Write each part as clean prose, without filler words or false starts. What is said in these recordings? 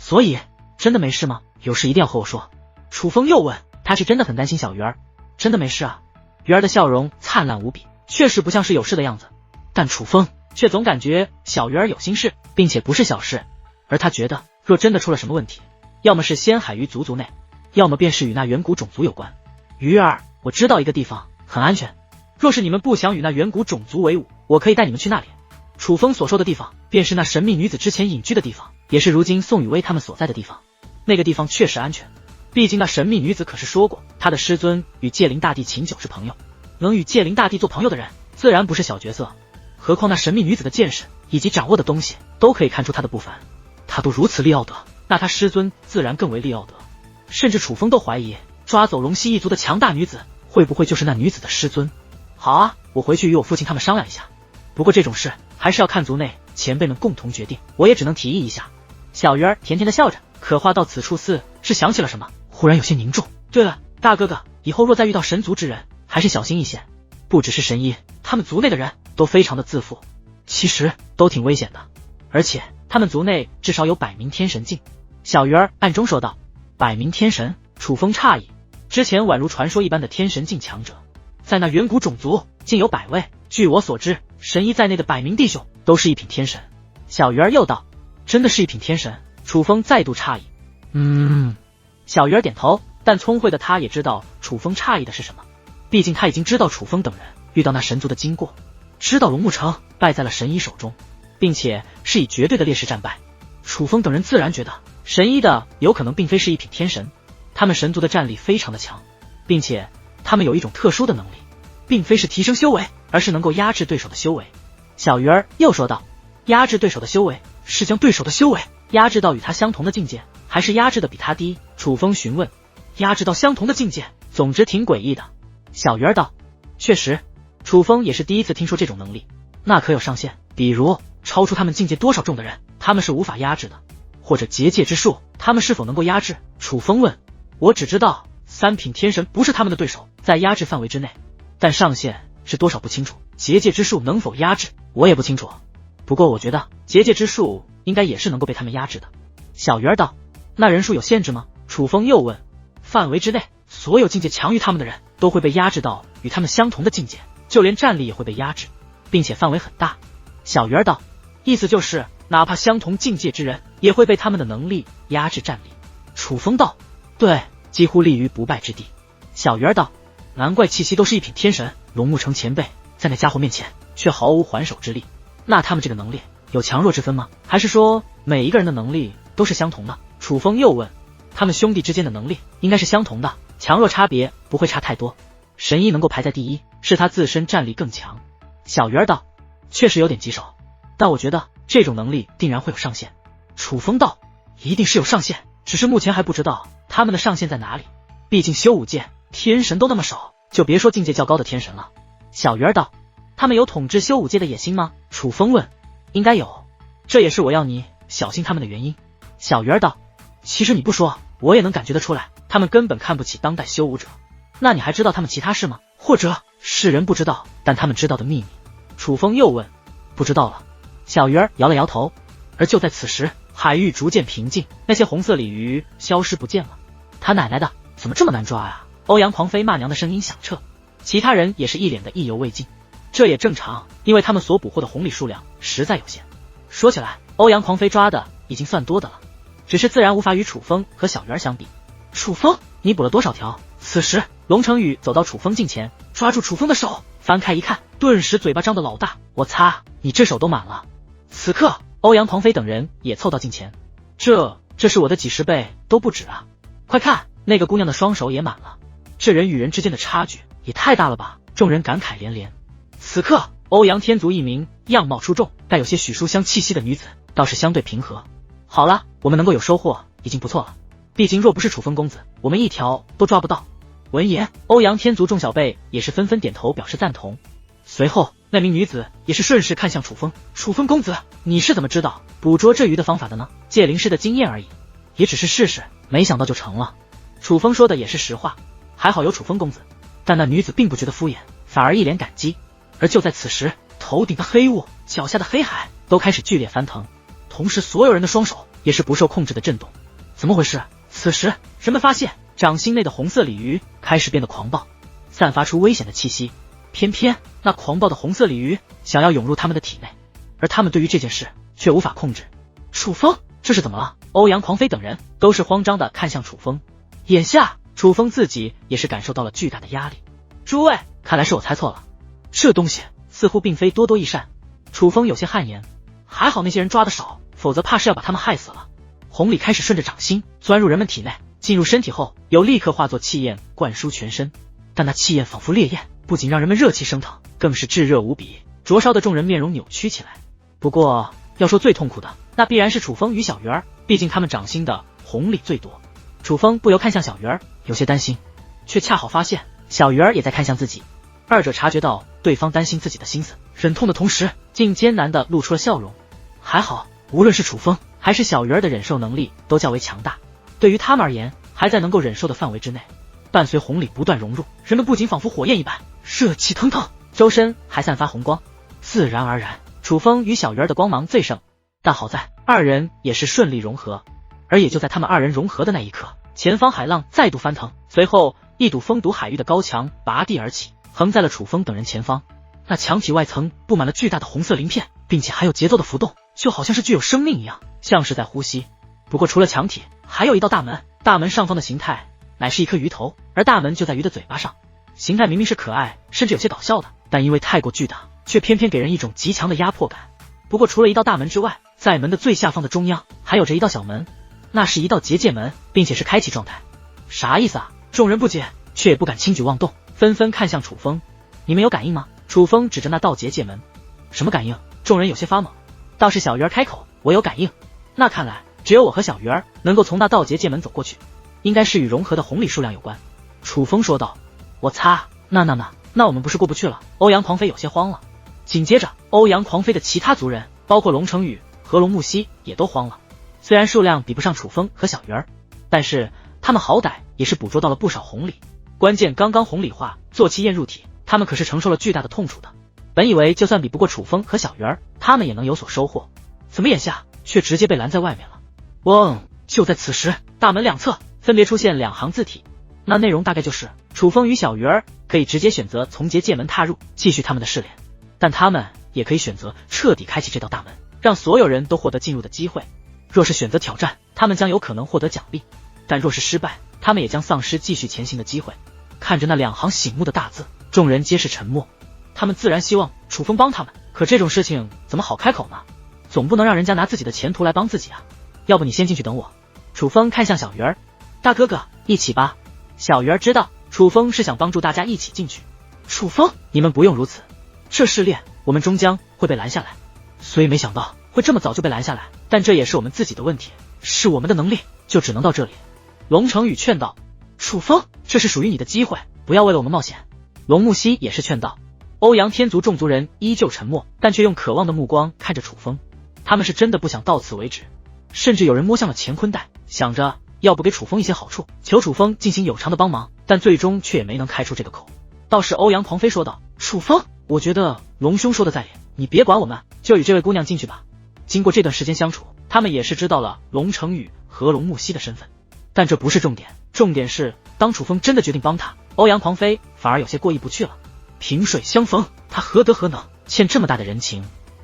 所以真的没事吗？有事一定要和我说。楚风又问，他是真的很担心小鱼儿。真的没事啊。鱼儿的笑容灿烂无比，确实不像是有事的样子，但楚风却总感觉小鱼儿有心事，并且不是小事，而他觉得若真的出了什么问题，要么是仙海鱼族内，要么便是与那远古种族有关。鱼儿，我知道一个地方很安全，若是你们不想与那远古种族为伍，我可以带你们去那里。楚风所说的地方便是那神秘女子之前隐居的地方，也是如今宋雨薇他们所在的地方。那个地方确实安全，毕竟那神秘女子可是说过，她的师尊与界灵大帝秦九是朋友，能与界灵大帝做朋友的人自然不是小角色，何况那神秘女子的见识以及掌握的东西都可以看出她的不凡。她都如此利奥德，那她师尊自然更为利奥德，甚至楚风都怀疑抓走龙蜥一族的强大女子会不会就是那女子的师尊。好啊，我回去与我父亲他们商量一下，不过这种事还是要看族内前辈们共同决定，我也只能提议一下。小鱼儿甜甜的笑着，可话到此处似是想起了什么，忽然有些凝重。对了，大哥哥，以后若再遇到神族之人，还是小心一些。不只是神医，他们族内的人都非常的自负，其实都挺危险的，而且他们族内至少有100名天神境。小鱼儿暗中说道。100名天神？楚风诧异，之前宛如传说一般的天神境强者，在那远古种族竟有100位。据我所知，神医在内的100名弟兄都是一品天神。小鱼儿又道，真的是一品天神？楚风再度诧异。小鱼儿点头，但聪慧的他也知道楚风诧异的是什么，毕竟他已经知道楚风等人遇到那神族的经过，知道龙木城败在了神医手中，并且是以绝对的劣势战败。楚风等人自然觉得神医的有可能并非是一品天神，他们神族的战力非常的强，并且他们有一种特殊的能力，并非是提升修为，而是能够压制对手的修为。小鱼儿又说道，压制对手的修为是将对手的修为压制到与他相同的境界，还是压制的比他低？楚风询问。压制到相同的境界，总之挺诡异的。小鱼儿道，确实，楚风也是第一次听说这种能力。那可有上限？比如超出他们境界多少重的人，他们是无法压制的，或者结界之术，他们是否能够压制？楚风问。我只知道3品天神不是他们的对手，在压制范围之内，但上限是多少不清楚，结界之术能否压制我也不清楚，不过我觉得结界之术应该也是能够被他们压制的。小鱼儿道，那人数有限制吗？楚风又问。范围之内，所有境界强于他们的人都会被压制到与他们相同的境界，就连战力也会被压制，并且范围很大。小鱼儿道，意思就是哪怕相同境界之人也会被他们的能力压制战力。楚风道，对，几乎立于不败之地。小鱼儿道，难怪气息都是一品天神，龙木城前辈在那家伙面前却毫无还手之力。那他们这个能力有强弱之分吗？还是说每一个人的能力都是相同的？楚风又问。他们兄弟之间的能力应该是相同的，强弱差别不会差太多。神医能够排在第一，是他自身战力更强。小鱼儿道，确实有点棘手，但我觉得这种能力定然会有上限。楚风道，一定是有上限，只是目前还不知道他们的上限在哪里，毕竟修武界天神都那么少，就别说境界较高的天神了。小鱼儿道，他们有统治修武界的野心吗？楚风问。应该有，这也是我要你小心他们的原因。小鱼儿道，其实你不说我也能感觉得出来，他们根本看不起当代修武者。那你还知道他们其他事吗？或者世人不知道但他们知道的秘密？楚风又问。不知道了。小鱼儿摇了摇头。而就在此时，海域逐渐平静，那些红色鲤鱼消失不见了。他奶奶的，怎么这么难抓啊？欧阳狂妃骂娘的声音响彻，其他人也是一脸的意犹未尽。这也正常，因为他们所捕获的红鲤数量实在有限。说起来，欧阳狂妃抓的已经算多的了，只是自然无法与楚风和小鱼儿相比。楚风，你捕了多少条？此时龙成宇走到楚风近前，抓住楚风的手，翻开一看，顿时嘴巴张得老大。我擦，你这手都满了。此刻欧阳狂妃等人也凑到近前，这是我的几十倍都不止啊！快看，那个姑娘的双手也满了，这人与人之间的差距也太大了吧！众人感慨连连。此刻欧阳天族一名样貌出众带有些许书香气息的女子倒是相对平和。好了，我们能够有收获已经不错了，毕竟若不是楚风公子，我们一条都抓不到。闻言，欧阳天族众小辈也是纷纷点头表示赞同。随后那名女子也是顺势看向楚风。楚风公子，你是怎么知道捕捉这鱼的方法的呢？界灵师的经验而已，也只是试试，没想到就成了。楚风说的也是实话，还好有楚风公子。但那女子并不觉得敷衍，反而一脸感激。而就在此时，头顶的黑雾，脚下的黑海都开始剧烈翻腾，同时所有人的双手也是不受控制的震动。怎么回事？此时人们发现掌心内的红色鲤鱼开始变得狂暴，散发出危险的气息。偏偏那狂暴的红色鲤鱼想要涌入他们的体内，而他们对于这件事却无法控制。楚风，这是怎么了？欧阳狂飞等人都是慌张的看向楚风。眼下楚风自己也是感受到了巨大的压力。诸位，看来是我猜错了，这东西似乎并非多多益善。楚风有些汗颜，还好那些人抓得少，否则怕是要把他们害死了。红鲤开始顺着掌心钻入人们体内，进入身体后又立刻化作气焰灌输全身，但那气焰仿佛烈焰，不仅让人们热气升腾，更是炙热无比，灼烧的众人面容扭曲起来。不过要说最痛苦的，那必然是楚风与小鱼儿，毕竟他们掌心的红鲤最多。楚风不由看向小鱼儿，有些担心，却恰好发现小鱼儿也在看向自己。二者察觉到对方担心自己的心思，忍痛的同时竟艰难地露出了笑容。还好，无论是楚风还是小鱼儿的忍受能力都较为强大，对于他们而言还在能够忍受的范围之内。伴随红鲤不断融入，人们不仅仿佛火焰一般热气腾腾，周身还散发红光。自然而然，楚风与小鱼儿的光芒最盛，但好在二人也是顺利融合。而也就在他们二人融合的那一刻，前方海浪再度翻腾，随后一堵封堵海域的高墙拔地而起，横在了楚风等人前方。那墙体外层布满了巨大的红色鳞片，并且还有节奏的浮动，就好像是具有生命一样，像是在呼吸。不过除了墙体，还有一道大门，大门上方的形态乃是一颗鱼头，而大门就在鱼的嘴巴上。形态明明是可爱，甚至有些搞笑的，但因为太过巨大，却偏偏给人一种极强的压迫感。不过除了一道大门之外，在门的最下方的中央还有着一道小门，那是一道结界门，并且是开启状态。啥意思啊？众人不解，却也不敢轻举妄动，纷纷看向楚风。你们有感应吗？楚风指着那道结界门。什么感应？众人有些发懵。倒是小鱼儿开口，我有感应。那看来只有我和小鱼儿能够从那道结界门走过去，应该是与融合的红鲤数量有关。楚风说道。我擦，那我们不是过不去了？欧阳狂飞有些慌了。紧接着欧阳狂飞的其他族人，包括龙成宇和龙木西也都慌了。虽然数量比不上楚风和小鱼儿，但是他们好歹也是捕捉到了不少红鲤。关键刚刚红鲤化做气焰入体，他们可是承受了巨大的痛楚的。本以为就算比不过楚风和小鱼儿，他们也能有所收获，怎么眼下却直接被拦在外面了？嗡！就在此时，大门两侧分别出现两行字体，那内容大概就是楚风与小鱼儿可以直接选择从结界门踏入，继续他们的试炼，但他们也可以选择彻底开启这道大门，让所有人都获得进入的机会。若是选择挑战，他们将有可能获得奖励，但若是失败，他们也将丧失继续前行的机会。看着那两行醒目的大字，众人皆是沉默。他们自然希望楚风帮他们，可这种事情怎么好开口呢？总不能让人家拿自己的前途来帮自己啊。要不你先进去等我。楚风看向小鱼儿，大哥哥，一起吧。小鱼儿知道楚风是想帮助大家一起进去。楚风，你们不用如此，这试炼我们终将会被拦下来，所以没想到会这么早就被拦下来，但这也是我们自己的问题，是我们的能力就只能到这里。龙成宇劝道。楚风，这是属于你的机会，不要为了我们冒险。龙木西也是劝道。欧阳天族众族人依旧沉默，但却用渴望的目光看着楚风，他们是真的不想到此为止，甚至有人摸向了乾坤袋，想着要不给楚风一些好处，求楚风进行有偿的帮忙，但最终却也没能开出这个口。倒是欧阳狂飞说道，楚风，我觉得龙兄说的在理，你别管我们，就与这位姑娘进去吧。经过这段时间相处，他们也是知道了龙成宇和龙木西的身份，但这不是重点，重点是当楚风真的决定帮他，欧阳狂飞反而有些过意不去了。萍水相逢，他何德何能欠这么大的人情？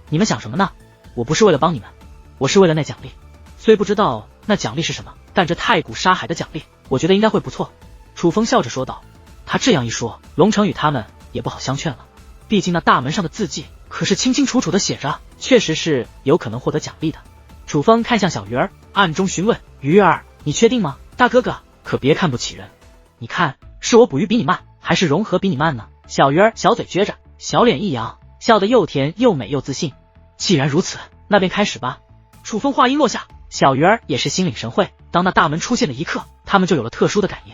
你们想什么呢？我不是为了帮你们，我是为了那奖励。虽不知道那奖励是什么，但这太古沙海的奖励我觉得应该会不错。楚风笑着说道。他这样一说，龙成宇他们也不好相劝了，毕竟那大门上的字迹可是清清楚楚的写着，确实是有可能获得奖励的。楚风看向小鱼儿，暗中询问，鱼儿，你确定吗？大哥哥可别看不起人，你看是我捕鱼比你慢，还是融合比你慢呢？小鱼儿小嘴撅着，小脸一扬，笑得又甜又美又自信。既然如此，那便开始吧。楚风话音落下，小鱼儿也是心领神会，当那大门出现的一刻，他们就有了特殊的感应，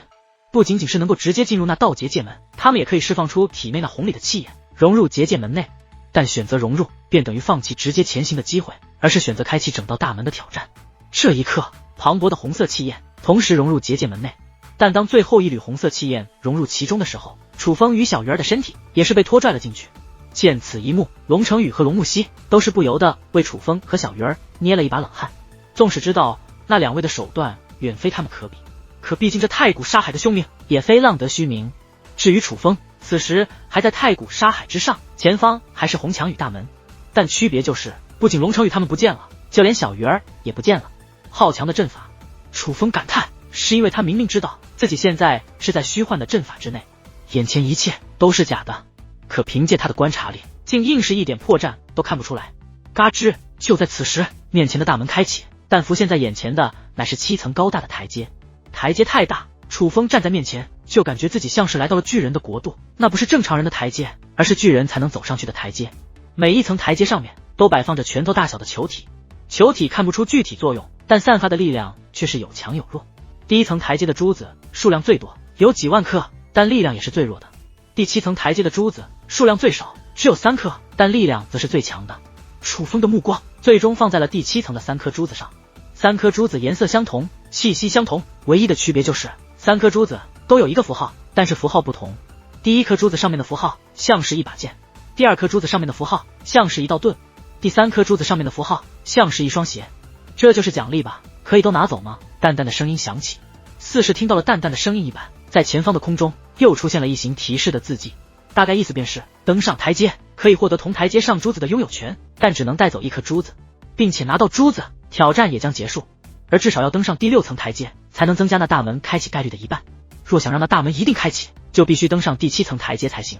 不仅仅是能够直接进入那道结界门，他们也可以释放出体内那红鲤的气焰，融入结界门内。但选择融入便等于放弃直接前行的机会，而是选择开启整道大门的挑战。这一刻，磅礴的红色气焰同时融入结界门内，但当最后一缕红色气焰融入其中的时候，楚风与小鱼儿的身体也是被拖拽了进去。见此一幕，龙成宇和龙木西都是不由得为楚风和小鱼儿捏了一把冷汗。纵使知道那两位的手段远非他们可比。可毕竟这太古沙海的凶名也非浪得虚名。至于楚风，此时还在太古沙海之上，前方还是红墙与大门，但区别就是不仅龙城与他们不见了，就连小鱼儿也不见了。好强的阵法！楚风感叹，是因为他明明知道自己现在是在虚幻的阵法之内，眼前一切都是假的，可凭借他的观察力，竟硬是一点破绽都看不出来。嘎吱！就在此时，面前的大门开启，但浮现在眼前的乃是7层高大的台阶。台阶太大，楚风站在面前，就感觉自己像是来到了巨人的国度，那不是正常人的台阶，而是巨人才能走上去的台阶。每一层台阶上面都摆放着拳头大小的球体，球体看不出具体作用，但散发的力量却是有强有弱。第一层台阶的珠子数量最多，有几万颗，但力量也是最弱的。第7层台阶的珠子数量最少，只有3颗，但力量则是最强的。楚风的目光最终放在了第7层的3颗珠子上。3颗珠子颜色相同，气息相同，唯一的区别就是3颗珠子都有一个符号，但是符号不同。第1颗珠子上面的符号像是一把剑，第2颗珠子上面的符号像是一道盾，第3颗珠子上面的符号像是一双鞋。这就是奖励吧？可以都拿走吗？淡淡的声音响起，似是听到了淡淡的声音一般，在前方的空中又出现了一行提示的字迹，大概意思便是登上台阶可以获得同台阶上珠子的拥有权，但只能带走1颗珠子，并且拿到珠子挑战也将结束，而至少要登上第6层台阶才能增加那大门开启概率的1半。若想让那大门一定开启，就必须登上第7层台阶才行。